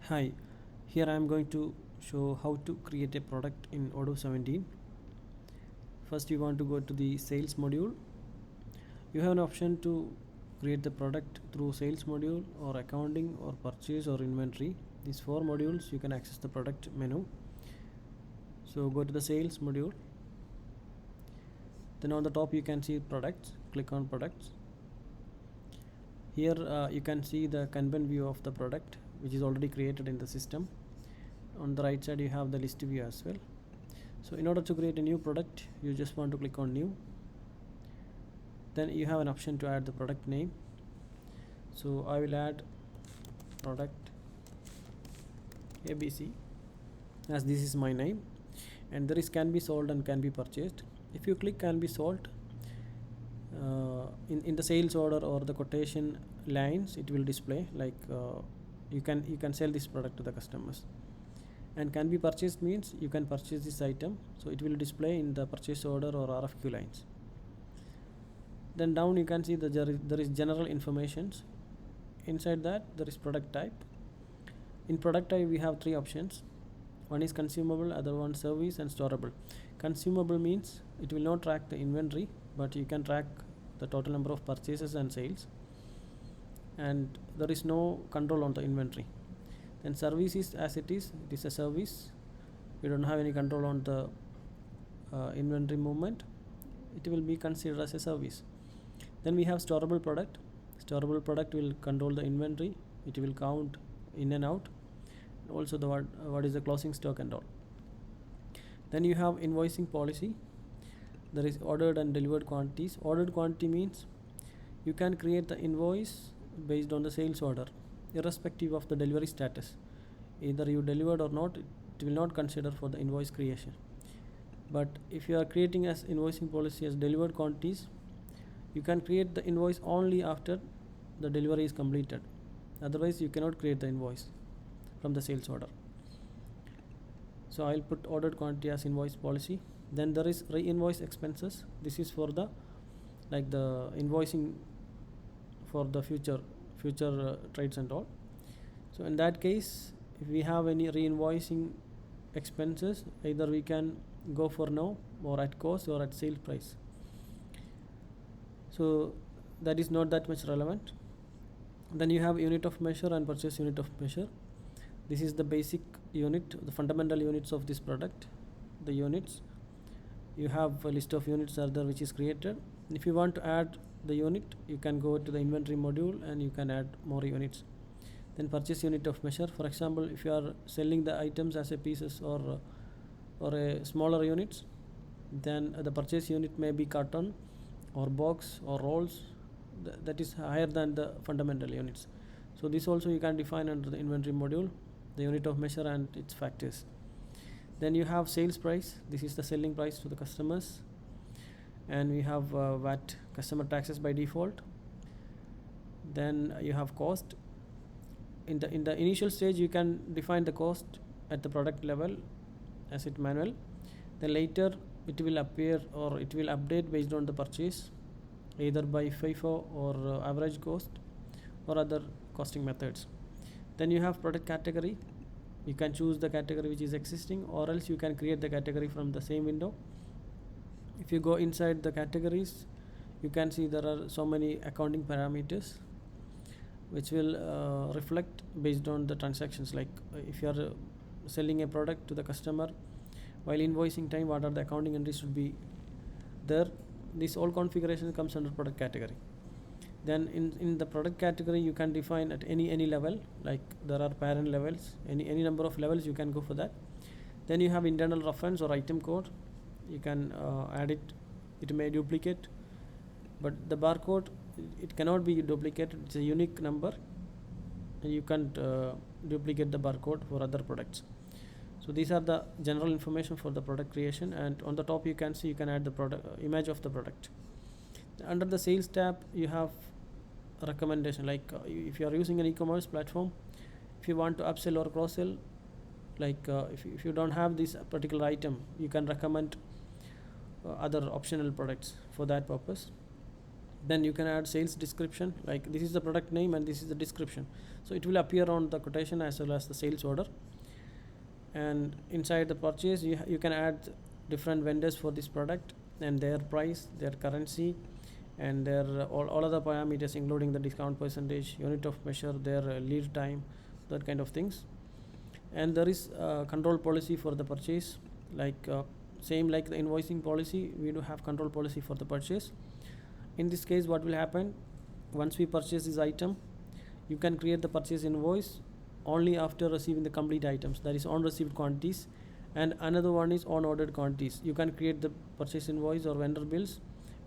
Hi, here I am going to show how to create a product in Odoo17. First, you want to go to the sales module. You have an option to create the product through sales module or accounting or purchase or inventory. These four modules you can access the product menu. So go to the sales module. Then on the top you can see products. Click on products. Here you can see the Kanban view of the product, which is already created in the system. On the right side you have the list view as well. So in order to create a new product, you just want to click on new. Then you have an option to add the product name. So I will add product ABC, as this is my name, and there is can be sold and can be purchased. If you click can be sold, in the sales order or the quotation lines, it will display like you can sell this product to the customers. And can be purchased means you can purchase this item, so it will display in the purchase order or RFQ lines. Then down you can see there is general informations. Inside that there is product type. In product type we have three options. One is consumable, other one service, and storable. Consumable means it will not track the inventory, but you can track the total number of purchases and sales, and there is no control on the inventory. Then service is as it is a service. We don't have any control on the inventory movement. It will be considered as a service. Then we have storable product. Storable product will control the inventory. It will count in and out, also the what is the closing stock and all. Then you have invoicing policy. There is ordered and delivered quantities. Ordered quantity means you can create the invoice based on the sales order, irrespective of the delivery status. Either you delivered or not, it will not consider for the invoice creation. But if you are creating as invoicing policy as delivered quantities, you can create the invoice only after the delivery is completed. Otherwise you cannot create the invoice from the sales order. So I'll put ordered quantity as invoice policy. Then there is re-invoice expenses. This is for the the invoicing for the future trades and all. So in that case, if we have any re-invoicing expenses, either we can go for now or at cost or at sale price. So that is not that much relevant. Then you have unit of measure and purchase unit of measure. This is the basic unit, the fundamental units of this product. The units, you have a list of units are there which is created. If you want to add the unit, you can go to the inventory module and you can add more units. Then purchase unit of measure. For example, if you are selling the items as a pieces or a smaller units, then the purchase unit may be carton or box or rolls. That is higher than the fundamental units. So this also you can define under the inventory module, the unit of measure and its factors. Then you have sales price. This is the selling price to the customers. And we have VAT, customer taxes by default. Then you have cost. In the initial stage you can define the cost at the product level as it manual. Then later it will appear or it will update based on the purchase, either by FIFO or average cost or other costing methods. Then you have product category. You can choose the category which is existing, or else you can create the category from the same window. If you go inside the categories, you can see there are so many accounting parameters which will reflect based on the transactions. Like if you are selling a product to the customer, while invoicing time, what are the accounting entries should be there. This all configuration comes under product category. Then in the product category you can define at any level, like there are parent levels, any number of levels you can go for that. Then you have internal reference or item code. You can add it. It may duplicate, but the barcode, it cannot be duplicated. It's a unique number and you can't duplicate the barcode for other products. So these are the general information for the product creation, and on the top you can see you can add the product image of the product. Under the sales tab you have a recommendation, like if you are using an e-commerce platform, if you want to upsell or cross sell, like if you don't have this particular item, you can recommend other optional products for that purpose. Then you can add sales description, like this is the product name and this is the description, so it will appear on the quotation as well as the sales order. And inside the purchase, you can add different vendors for this product and their price, their currency, and their all other parameters, including the discount percentage, unit of measure, their lead time, that kind of things. And there is control policy for the purchase, like same like the invoicing policy, we do have control policy for the purchase. In this case, what will happen, once we purchase this item, you can create the purchase invoice only after receiving the complete items, that is on received quantities, and another one is on ordered quantities. You can create the purchase invoice or vendor bills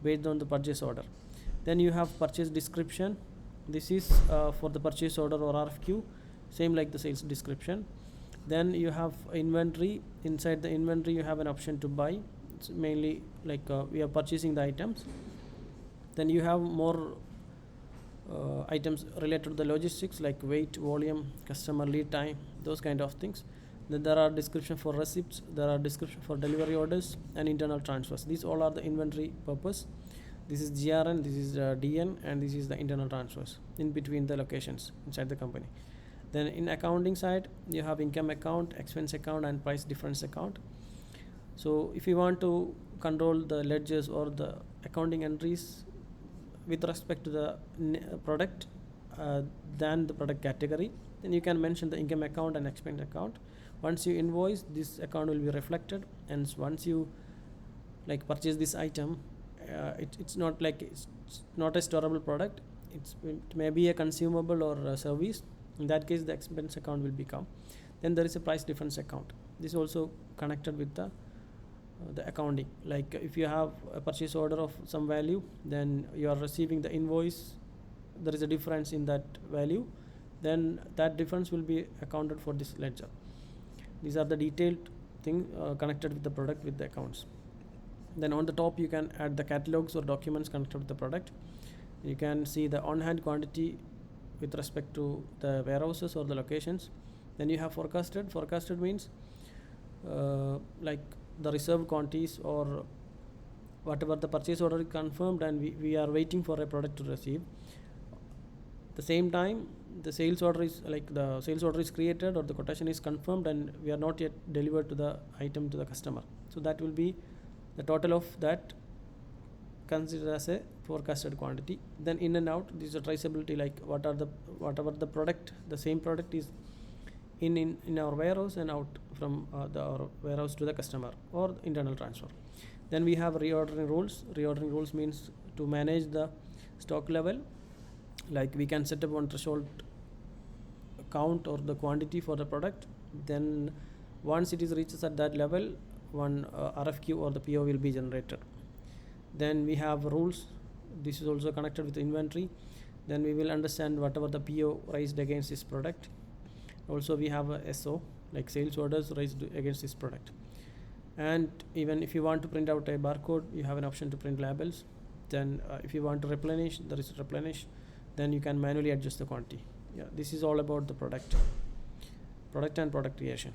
based on the purchase order. Then you have purchase description. This is for the purchase order or RFQ, same like the sales description. Then you have inventory. Inside the inventory, you have an option to buy. It's mainly like we are purchasing the items. Then you have more items related to the logistics, like weight, volume, customer lead time, those kind of things. Then there are description for receipts, there are description for delivery orders and internal transfers. These all are the inventory purpose. This is GRN, this is DN, and this is the internal transfers in between the locations inside the company. Then in accounting side, you have income account, expense account, and price difference account. So if you want to control the ledgers or the accounting entries with respect to the product than the product category, then you can mention the income account and expense account. Once you invoice, this account will be reflected, and once you like purchase this item, it's not like it's not a storable product, it may be a consumable or a service. In that case, the expense account will become. Then there is a price difference account. This is also connected with the accounting. Like if you have a purchase order of some value, then you are receiving the invoice, there is a difference in that value, then that difference will be accounted for this ledger. These are the detailed thing connected with the product with the accounts. Then on the top, you can add the catalogs or documents connected with the product. You can see the on-hand quantity with respect to the warehouses or the locations. Then you have forecasted. Forecasted means like the reserved quantities or whatever the purchase order is confirmed and we are waiting for a product to receive. The same time, the sales order is like the sales order is created or the quotation is confirmed and we are not yet delivered to the item to the customer. So that will be the total of that considered as a forecasted quantity. Then in and out, this is a traceability, like whatever the product, the same product is in our warehouse and out from our warehouse to the customer or internal transfer. Then we have reordering rules. Reordering rules means to manage the stock level, like we can set up one threshold count or the quantity for the product. Then once it is reaches at that level, one RFQ or the PO will be generated. Then we have rules. This is also connected with inventory. Then we will understand whatever the PO raised against this product. Also we have a SO, like sales orders raised against this product. And even if you want to print out a barcode, you have an option to print labels. Then if you want to replenish, there is replenish. Then you can manually adjust the quantity. Yeah, this is all about the product and product creation.